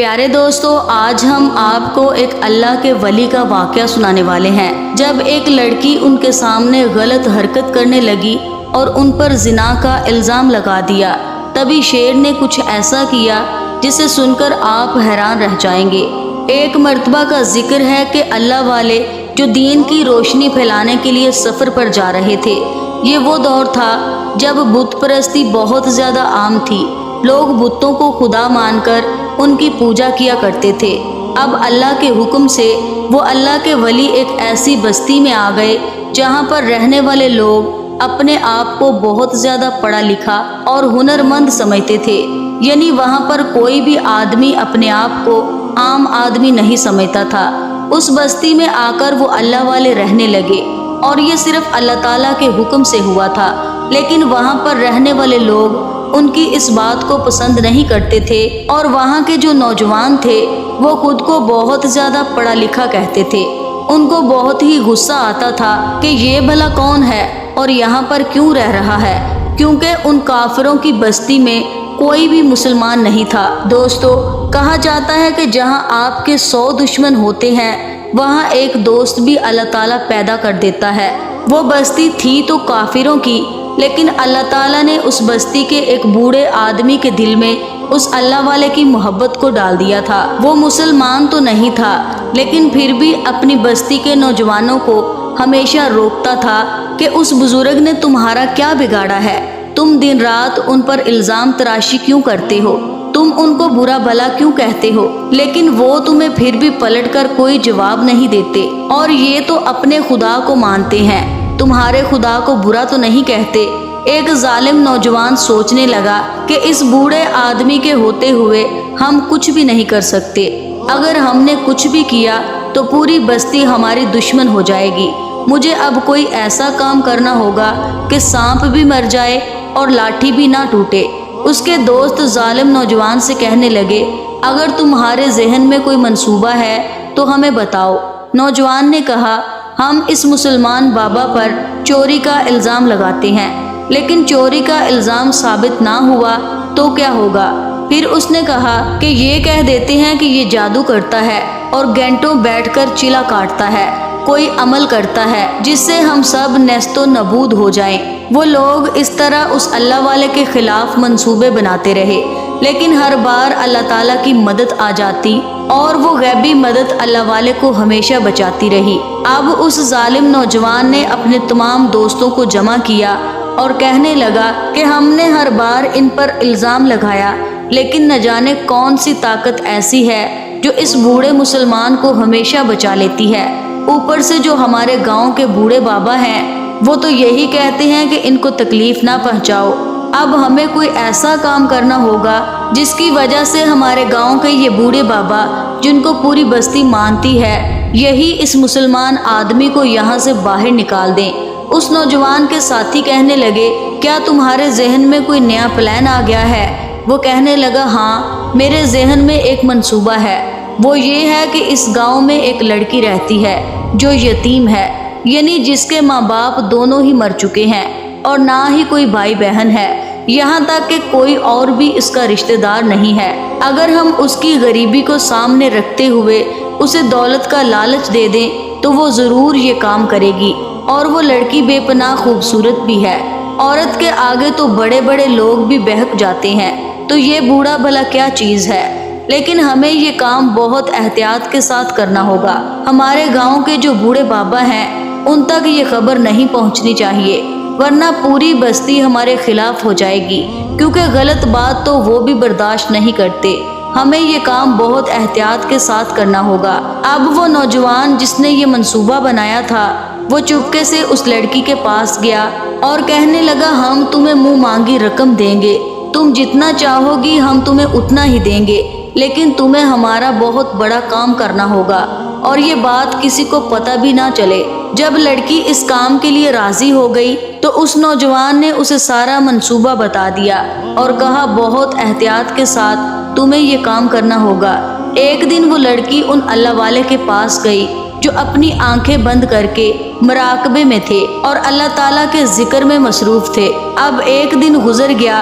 پیارے دوستو، آج ہم آپ کو ایک اللہ کے ولی کا واقعہ سنانے والے ہیں۔ جب ایک لڑکی ان کے سامنے غلط حرکت کرنے لگی اور ان پر زنا کا الزام لگا دیا، تبھی شیر نے کچھ ایسا کیا جسے سن کر آپ حیران رہ جائیں گے۔ ایک مرتبہ کا ذکر ہے کہ اللہ والے جو دین کی روشنی پھیلانے کے لیے سفر پر جا رہے تھے۔ یہ وہ دور تھا جب بت پرستی بہت زیادہ عام تھی۔ لوگ بتوں کو خدا مان کر ان کی پوجا کیا کرتے تھے۔ اب اللہ کے حکم سے وہ اللہ کے ولی ایک ایسی بستی میں آ گئے جہاں پر رہنے والے لوگ اپنے آپ کو بہت زیادہ پڑھا لکھا اور ہنرمند سمجھتے تھے، یعنی وہاں پر کوئی بھی آدمی اپنے آپ کو عام آدمی نہیں سمجھتا تھا۔ اس بستی میں آ کر وہ اللہ والے رہنے لگے اور یہ صرف اللہ تعالیٰ کے حکم سے ہوا تھا، لیکن وہاں پر رہنے والے لوگ ان کی اس بات کو پسند نہیں کرتے تھے، اور وہاں کے جو نوجوان تھے وہ خود کو بہت زیادہ پڑھا لکھا کہتے تھے۔ ان کو بہت ہی غصہ آتا تھا کہ یہ بھلا کون ہے اور یہاں پر کیوں رہ رہا ہے، کیونکہ ان کافروں کی بستی میں کوئی بھی مسلمان نہیں تھا۔ دوستو، کہا جاتا ہے کہ جہاں آپ کے 100 دشمن ہوتے ہیں وہاں ایک دوست بھی اللہ تعالیٰ پیدا کر دیتا ہے۔ وہ بستی تھی تو کافروں کی، لیکن اللہ تعالیٰ نے اس بستی کے ایک بوڑھے آدمی کے دل میں اس اللہ والے کی محبت کو ڈال دیا تھا۔ وہ مسلمان تو نہیں تھا، لیکن پھر بھی اپنی بستی کے نوجوانوں کو ہمیشہ روکتا تھا کہ اس بزرگ نے تمہارا کیا بگاڑا ہے؟ تم دن رات ان پر الزام تراشی کیوں کرتے ہو؟ تم ان کو برا بھلا کیوں کہتے ہو؟ لیکن وہ تمہیں پھر بھی پلٹ کر کوئی جواب نہیں دیتے، اور یہ تو اپنے خدا کو مانتے ہیں، تمہارے خدا کو برا تو نہیں کہتے۔ ایک ظالم نوجوان سوچنے لگا کہ اس بوڑھے آدمی کے ہوتے ہوئے ہم کچھ بھی نہیں کر سکتے۔ اگر ہم نے کچھ بھی کیا تو پوری بستی ہماری دشمن ہو جائے گی۔ مجھے اب کوئی ایسا کام کرنا ہوگا کہ سانپ بھی مر جائے اور لاٹھی بھی نہ ٹوٹے۔ اس کے دوست ظالم نوجوان سے کہنے لگے، اگر تمہارے ذہن میں کوئی منصوبہ ہے تو ہمیں بتاؤ۔ نوجوان نے کہا، ہم اس مسلمان بابا پر چوری کا الزام لگاتے ہیں، لیکن چوری کا الزام ثابت نہ ہوا تو کیا ہوگا؟ پھر اس نے کہا کہ یہ کہہ دیتے ہیں کہ یہ جادو کرتا ہے اور گھنٹوں بیٹھ کر چلا کاٹتا ہے، کوئی عمل کرتا ہے جس سے ہم سب نیست و نابود ہو جائیں۔ وہ لوگ اس طرح اس اللہ والے کے خلاف منصوبے بناتے رہے، لیکن ہر بار اللہ تعالیٰ کی مدد آ جاتی اور وہ غیبی مدد اللہ والے کو ہمیشہ بچاتی رہی۔ اب اس ظالم نوجوان نے اپنے تمام دوستوں کو جمع کیا اور کہنے لگا کہ ہم نے ہر بار ان پر الزام لگایا، لیکن نہ جانے کون سی طاقت ایسی ہے جو اس بوڑھے مسلمان کو ہمیشہ بچا لیتی ہے۔ اوپر سے جو ہمارے گاؤں کے بوڑھے بابا ہیں وہ تو یہی کہتے ہیں کہ ان کو تکلیف نہ پہنچاؤ۔ اب ہمیں کوئی ایسا کام کرنا ہوگا جس کی وجہ سے ہمارے گاؤں کے یہ بوڑھے بابا، جن کو پوری بستی مانتی ہے، یہی اس مسلمان آدمی کو یہاں سے باہر نکال دیں۔ اس نوجوان کے ساتھی کہنے لگے، کیا تمہارے ذہن میں کوئی نیا پلان آ گیا ہے؟ وہ کہنے لگا، ہاں، میرے ذہن میں ایک منصوبہ ہے۔ وہ یہ ہے کہ اس گاؤں میں ایک لڑکی رہتی ہے جو یتیم ہے، یعنی جس کے ماں باپ دونوں ہی مر چکے ہیں اور نہ ہی کوئی بھائی بہن ہے، یہاں تک کہ کوئی اور بھی اس کا رشتہ دار نہیں ہے۔ اگر ہم اس کی غریبی کو سامنے رکھتے ہوئے اسے دولت کا لالچ دے دیں تو وہ ضرور یہ کام کرے گی، اور وہ لڑکی بے پناہ خوبصورت بھی ہے۔ عورت کے آگے تو بڑے بڑے لوگ بھی بہک جاتے ہیں، تو یہ بوڑھا بھلا کیا چیز ہے؟ لیکن ہمیں یہ کام بہت احتیاط کے ساتھ کرنا ہوگا۔ ہمارے گاؤں کے جو بوڑھے بابا ہیں ان تک یہ خبر نہیں پہنچنی چاہیے، ورنہ پوری بستی ہمارے خلاف ہو جائے گی، کیونکہ غلط بات تو وہ بھی برداشت نہیں کرتے۔ ہمیں یہ کام بہت احتیاط کے ساتھ کرنا ہوگا۔ اب وہ نوجوان جس نے یہ منصوبہ بنایا تھا وہ چپکے سے اس لڑکی کے پاس گیا اور کہنے لگا، ہم تمہیں منہ مانگی رقم دیں گے، تم جتنا چاہو گی ہم تمہیں اتنا ہی دیں گے، لیکن تمہیں ہمارا بہت بڑا کام کرنا ہوگا اور یہ بات کسی کو پتہ بھی نہ چلے۔ جب لڑکی اس کام کے لیے راضی ہو گئی تو اس نوجوان نے اسے سارا منصوبہ بتا دیا اور کہا، بہت احتیاط کے ساتھ تمہیں یہ کام کرنا ہوگا۔ ایک دن وہ لڑکی ان اللہ والے کے پاس گئی جو اپنی آنکھیں بند کر کے مراقبے میں تھے اور اللہ تعالیٰ کے ذکر میں مصروف تھے۔ اب ایک دن گزر گیا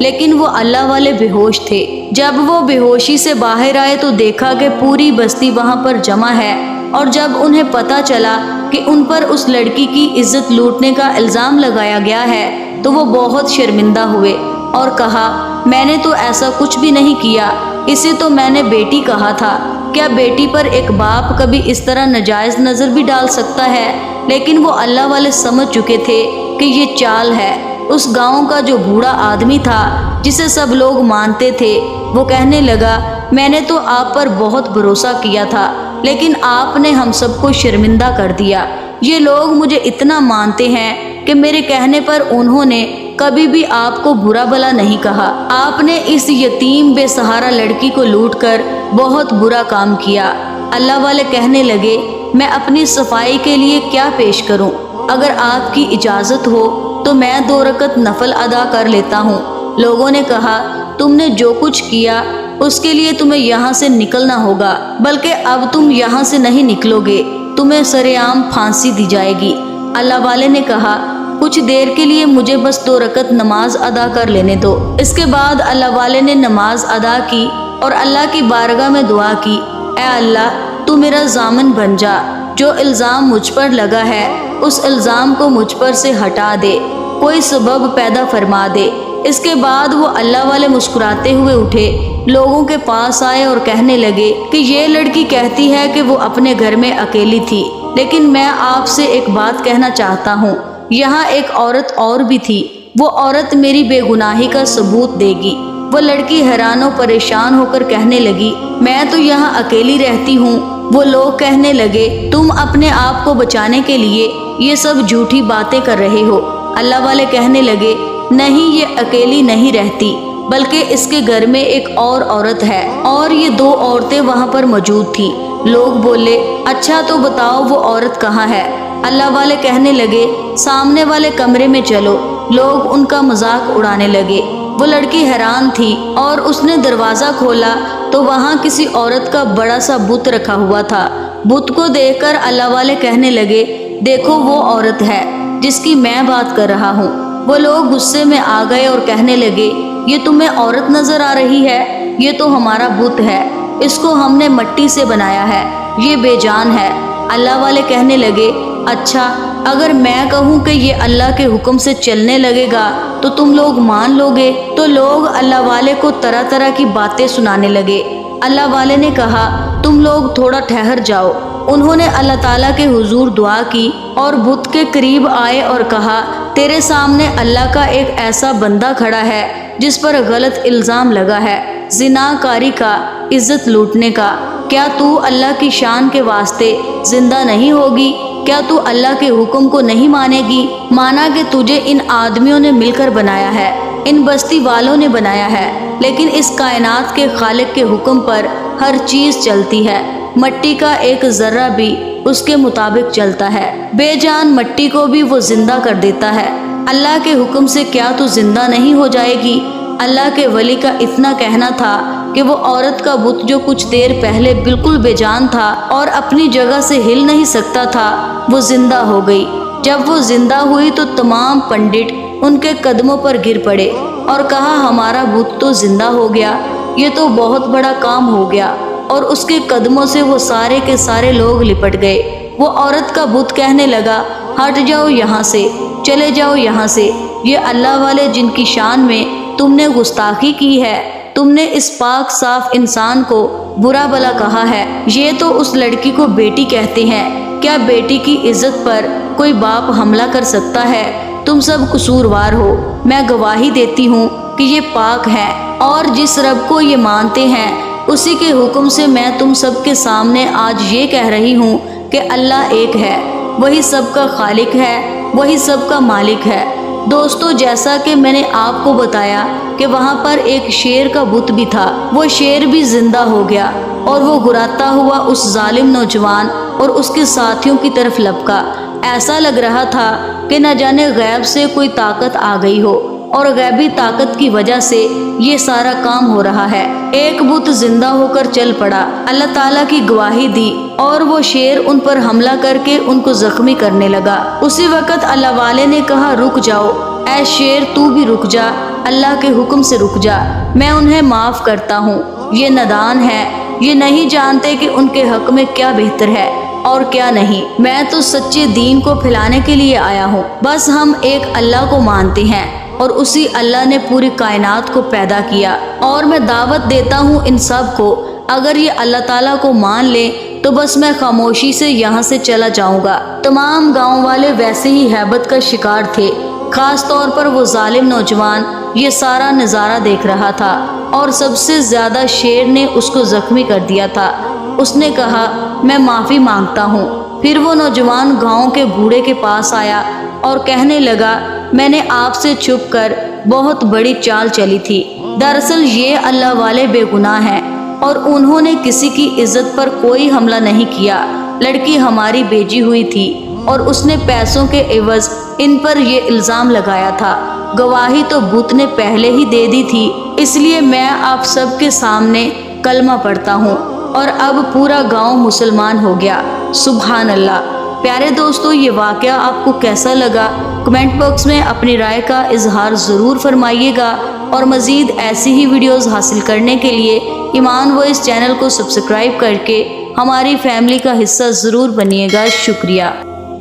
لیکن وہ اللہ والے بے ہوش تھے۔ جب وہ بے ہوشی سے باہر آئے تو دیکھا کہ پوری بستی وہاں پر جمع ہے، اور جب انہیں پتہ چلا کہ ان پر اس لڑکی کی عزت لوٹنے کا الزام لگایا گیا ہے تو وہ بہت شرمندہ ہوئے اور کہا، میں نے تو ایسا کچھ بھی نہیں کیا، اسے تو میں نے بیٹی کہا تھا۔ کیا بیٹی پر ایک باپ کبھی اس طرح ناجائز نظر بھی ڈال سکتا ہے؟ لیکن وہ اللہ والے سمجھ چکے تھے کہ یہ چال ہے۔ اس گاؤں کا جو بوڑھا آدمی تھا جسے سب لوگ مانتے تھے، وہ کہنے لگا، میں نے تو آپ پر بہت بھروسہ کیا تھا، لیکن آپ نے ہم سب کو شرمندہ کر دیا۔ یہ لوگ مجھے اتنا مانتے ہیں کہ میرے کہنے پر انہوں نے کبھی بھی آپ کو برا بھلا نہیں کہا۔ آپ نے اس یتیم بے سہارا لڑکی کو لوٹ کر بہت برا کام کیا۔ اللہ والے کہنے لگے، میں اپنی صفائی کے لیے کیا پیش کروں؟ اگر آپ کی اجازت ہو تو میں 2 رکعت نفل ادا کر لیتا ہوں۔ لوگوں نے کہا، تم نے جو کچھ کیا اس کے لیے تمہیں یہاں سے نکلنا ہوگا، بلکہ اب تم یہاں سے نہیں نکلو گے، تمہیں سرعام پھانسی دی جائے گی۔ اللہ والے نے کہا، کچھ دیر کے لیے مجھے بس 2 رکعت نماز ادا کر لینے دو۔ اس کے بعد اللہ والے نے نماز ادا کی اور اللہ کی بارگاہ میں دعا کی، اے اللہ، تو میرا ضامن بن جا، جو الزام مجھ پر لگا ہے اس الزام کو مجھ پر سے ہٹا دے، کوئی سبب پیدا فرما دے۔ اس کے بعد وہ اللہ والے مسکراتے ہوئے اٹھے، لوگوں کے پاس آئے اور کہنے لگے کہ یہ لڑکی کہتی ہے کہ وہ اپنے گھر میں اکیلی تھی، لیکن میں آپ سے ایک بات کہنا چاہتا ہوں، یہاں ایک عورت اور بھی تھی، وہ عورت میری بے گناہی کا ثبوت دے گی۔ وہ لڑکی حیران و پریشان ہو کر کہنے لگی، میں تو یہاں اکیلی رہتی ہوں۔ وہ لوگ کہنے لگے، تم اپنے آپ کو بچانے کے لیے یہ سب جھوٹی باتیں کر رہے ہو۔ اللہ والے کہنے لگے، نہیں، یہ اکیلی نہیں رہتی، بلکہ اس کے گھر میں ایک اور عورت ہے، اور یہ 2 عورتیں وہاں پر موجود تھیں۔ لوگ بولے، اچھا تو بتاؤ وہ عورت کہاں ہے؟ اللہ والے کہنے لگے، سامنے والے کمرے میں چلو۔ لوگ ان کا مذاق اڑانے لگے۔ وہ لڑکی حیران تھی اور اس نے دروازہ کھولا تو وہاں کسی عورت کا بڑا سا بت رکھا ہوا تھا۔ بت کو دیکھ کر اللہ والے کہنے لگے، دیکھو وہ عورت ہے جس کی میں بات کر رہا ہوں۔ وہ لوگ غصے میں آ گئے اور کہنے لگے، یہ تمہیں عورت نظر آ رہی ہے؟ یہ تو ہمارا بت ہے، اس کو ہم نے مٹی سے بنایا ہے، یہ بے جان ہے۔ اللہ والے کہنے لگے، اچھا، اگر میں کہوں کہ یہ اللہ کے حکم سے چلنے لگے گا تو تم لوگ مان لو گے؟ تو لوگ اللہ والے کو طرح طرح کی باتیں سنانے لگے۔ اللہ والے نے کہا، تم لوگ تھوڑا ٹھہر جاؤ۔ انہوں نے اللہ تعالیٰ کے حضور دعا کی اور بت کے قریب آئے اور کہا، تیرے سامنے اللہ کا ایک ایسا بندہ کھڑا ہے جس پر غلط الزام لگا ہے، زنا کاری کا، عزت لوٹنے کا۔ کیا تو اللہ کی شان کے واسطے زندہ نہیں ہوگی؟ کیا تو اللہ کے حکم کو نہیں مانے گی؟ مانا کہ تجھے ان آدمیوں نے مل کر بنایا ہے، ان بستی والوں نے بنایا ہے، لیکن اس کائنات کے خالق کے حکم پر ہر چیز چلتی ہے، مٹی کا ایک ذرہ بھی اس کے مطابق چلتا ہے، بے جان مٹی کو بھی وہ زندہ کر دیتا ہے۔ اللہ کے حکم سے کیا تو زندہ نہیں ہو جائے گی؟ اللہ کے ولی کا اتنا کہنا تھا کہ وہ عورت کا بت جو کچھ دیر پہلے بالکل بے جان تھا اور اپنی جگہ سے ہل نہیں سکتا تھا، وہ زندہ ہو گئی۔ جب وہ زندہ ہوئی تو تمام پنڈت ان کے قدموں پر گر پڑے اور کہا، ہمارا بت تو زندہ ہو گیا، یہ تو بہت بڑا کام ہو گیا۔ اور اس کے قدموں سے وہ سارے کے سارے لوگ لپٹ گئے۔ وہ عورت کا بت کہنے لگا، ہٹ جاؤ یہاں سے، چلے جاؤ یہاں سے، یہ اللہ والے جن کی شان میں تم نے گستاخی کی ہے، تم نے اس پاک صاف انسان کو برا بھلا کہا ہے، یہ تو اس لڑکی کو بیٹی کہتے ہیں۔ کیا بیٹی کی عزت پر کوئی باپ حملہ کر سکتا ہے؟ تم سب قصوروار ہو، میں گواہی دیتی ہوں کہ یہ پاک ہے، اور جس رب کو یہ مانتے ہیں اسی کے حکم سے میں تم سب کے سامنے آج یہ کہہ رہی ہوں کہ اللہ ایک ہے، وہی سب کا خالق ہے، وہی سب کا مالک ہے۔ دوستو، جیسا کہ میں نے آپ کو بتایا کہ وہاں پر ایک شیر کا بت بھی تھا، وہ شیر بھی زندہ ہو گیا اور وہ گراتا ہوا اس ظالم نوجوان اور اس کے ساتھیوں کی طرف لپکا۔ ایسا لگ رہا تھا کہ نہ جانے غیب سے کوئی طاقت آ گئی ہو، اور غیبی طاقت کی وجہ سے یہ سارا کام ہو رہا ہے۔ ایک بت زندہ ہو کر چل پڑا، اللہ تعالیٰ کی گواہی دی، اور وہ شیر ان پر حملہ کر کے ان کو زخمی کرنے لگا۔ اسی وقت اللہ والے نے کہا، رک جاؤ، اے شیر تو بھی رک جا، اللہ کے حکم سے رک جا، میں انہیں معاف کرتا ہوں، یہ نادان ہے، یہ نہیں جانتے کہ ان کے حق میں کیا بہتر ہے اور کیا نہیں۔ میں تو سچے دین کو پھیلانے کے لیے آیا ہوں، بس ہم ایک اللہ کو مانتے ہیں اور اسی اللہ نے پوری کائنات کو پیدا کیا، اور میں دعوت دیتا ہوں ان سب کو، اگر یہ اللہ تعالیٰ کو مان لے تو بس میں خاموشی سے یہاں سے چلا جاؤں گا۔ تمام گاؤں والے ویسے ہی ہیبت کا شکار تھے، خاص طور پر وہ ظالم نوجوان یہ سارا نظارہ دیکھ رہا تھا، اور سب سے زیادہ شیر نے اس کو زخمی کر دیا تھا۔ اس نے کہا میں معافی مانگتا ہوں۔ پھر وہ نوجوان گاؤں کے بوڑھے کے پاس آیا اور کہنے لگا میں نے آپ سے چھپ کر بہت بڑی چال چلی تھی، دراصل یہ اللہ والے بے گناہ ہیں اور انہوں نے کسی کی عزت پر کوئی حملہ نہیں کیا، لڑکی ہماری بیجی ہوئی تھی اور اس نے پیسوں کے عوض ان پر یہ الزام لگایا تھا، گواہی تو بت نے پہلے ہی دے دی تھی، اس لیے میں آپ سب کے سامنے کلمہ پڑھتا ہوں اور اب پورا گاؤں مسلمان ہو گیا۔ سبحان اللہ۔ پیارے دوستو، یہ واقعہ آپ کو کیسا لگا؟ کمنٹ باکس میں اپنی رائے کا اظہار ضرور فرمائیے گا، اور مزید ایسی ہی ویڈیوز حاصل کرنے کے لیے ایمان وائس چینل کو سبسکرائب کر کے ہماری فیملی کا حصہ ضرور بنیے گا۔ شکریہ۔